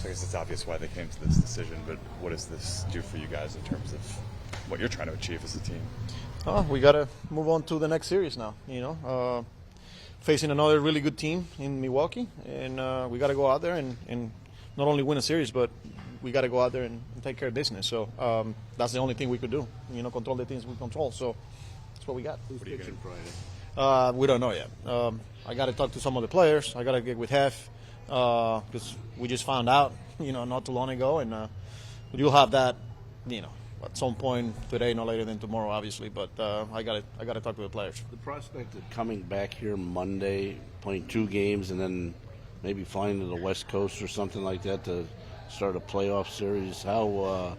I guess it's obvious why they came to this decision, but what does this do for you guys in terms of what you're trying to achieve as a team? We got to move on to the next series now, facing another really good team in Milwaukee, and we got to go out there and not only win a series, but we got to go out there and take care of business. So that's the only thing we could do, control the things we control. So that's what we got. Who's pitching Friday? We don't know yet. I got to talk to some of the players. I got to get with Hef because we just found out, not too long ago, and you'll have that, at some point today, no later than tomorrow, obviously. But I got to talk to the players. The prospect of coming back here Monday, playing 2 games, and then maybe flying to the West Coast or something like that to start a playoff series. How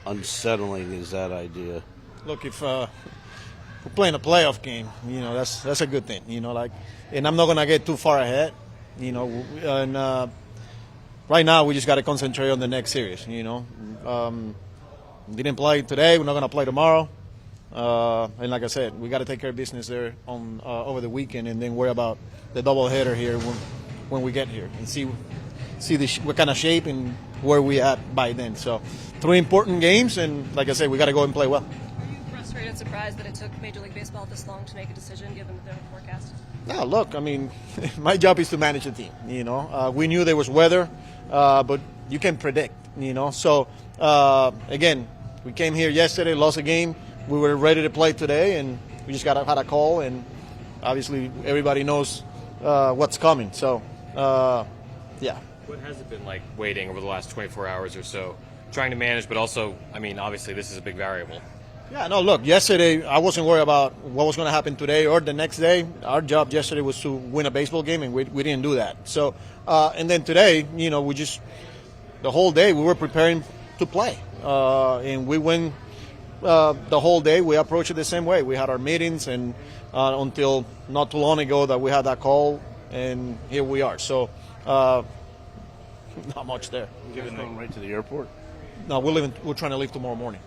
unsettling is that idea? Look, if we're playing a playoff game, that's a good thing. And I'm not gonna get too far ahead, And right now we just got to concentrate on the next series. Didn't play today. We're not gonna play tomorrow. And like I said, we got to take care of business there on over the weekend, and then worry about the doubleheader here when we get here and see what kind of shape and where we at by then. So 3 important games, and like I said, we got to go and play well. Are you frustrated, surprised that it took Major League Baseball this long to make a decision, given the forecast? No, look, my job is to manage the team. We knew there was weather, but you can predict. So again, we came here yesterday, lost a game. We were ready to play today, and we just had a call, and obviously everybody knows what's coming. So, yeah. What has it been like waiting over the last 24 hours or so, trying to manage, but also, obviously this is a big variable. Yeah, no, look, yesterday I wasn't worried about what was going to happen today or the next day. Our job yesterday was to win a baseball game, and we didn't do that. So, and then today, we just, the whole day we were preparing to play. And we went the whole day. We approached it the same way. We had our meetings, and until not too long ago that we had that call, and here we are. So, not much there. You guys going right to the airport? No, we're trying to leave tomorrow morning.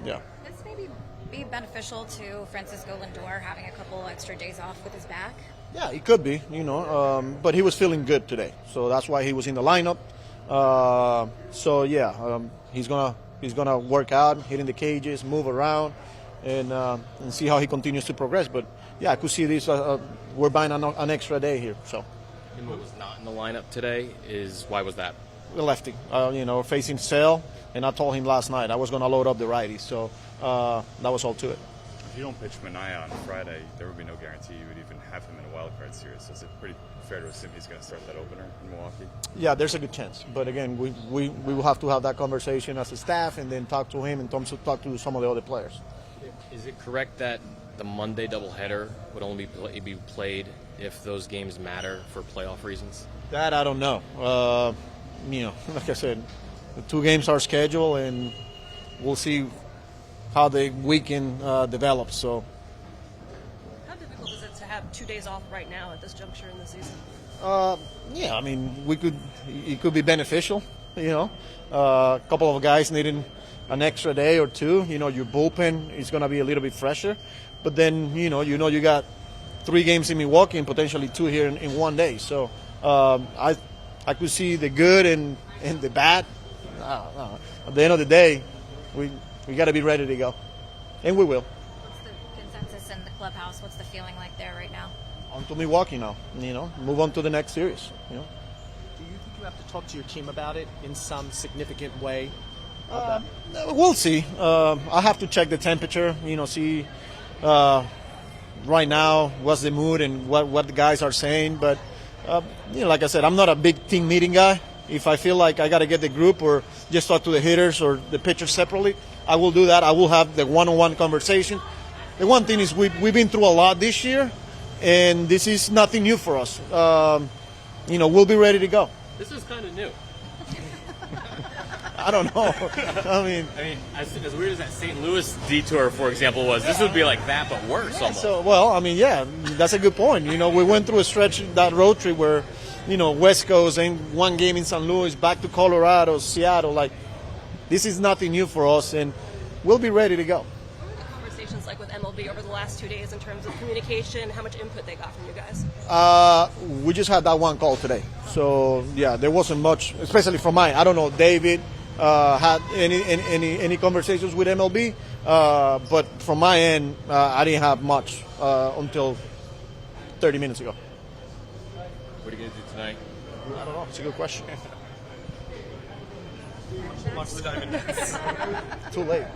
Yeah. This maybe be beneficial to Francisco Lindor having a couple extra days off with his back. Yeah, it could be, but he was feeling good today, so that's why he was in the lineup. So yeah, he's gonna work out, hitting the cages, move around, and see how he continues to progress. But yeah, I could see this. We're buying an extra day here, so. And what was not in the lineup today why was that? The lefty, facing Sale, and I told him last night I was going to load up the righty, so that was all to it. If you don't pitch Manaea on Friday, there would be no guarantee you would even have him in a wild card series. So is it pretty fair to assume he's going to start that opener in Milwaukee? Yeah, there's a good chance. But again, we will have to have that conversation as a staff, and then talk to him and talk to some of the other players. Is it correct that the Monday doubleheader would only be played if those games matter for playoff reasons? That I don't know. Like I said, the 2 games are scheduled, and we'll see how the weekend develops. So, How difficult is it to have 2 days off right now at this juncture in the season? yeah, it could be beneficial. A couple of guys needing an extra day or 2. Your bullpen is going to be a little bit fresher, but then you got 3 games in Milwaukee and potentially 2 here in 1 day. So I could see the good and the bad. At the end of the day, we got to be ready to go, and we will. What's the consensus in the clubhouse? What's the feeling like there right now? On to Milwaukee now. Move on to the next series. Do you think you have to talk to your team about it in some significant way? We'll see. I have to check the temperature. See right now what's the mood and what the guys are saying. But like I said, I'm not a big team meeting guy. If I feel like I got to get the group or just talk to the hitters or the pitchers separately, I will do that. I will have the one-on-one conversation. The one thing is we've been through a lot this year, and this is nothing new for us. We'll be ready to go. This is kind of new. I don't know. As weird as that St. Louis detour, for example, was, this would be like that, but worse almost. So, that's a good point. We went through a stretch, that road trip where, West Coast and 1 game in St. Louis, back to Colorado, Seattle. This is nothing new for us, and we'll be ready to go. What were the conversations like with MLB over the last 2 days in terms of communication, how much input they got from you guys? We just had that one call today. So, yeah, there wasn't much, especially from mine. I don't know, David had any conversations with MLB, but from my end, I didn't have much until 30 minutes ago. What are you going to do tonight? I don't know. It's a good question. Watch the Diamondbacks. Too late.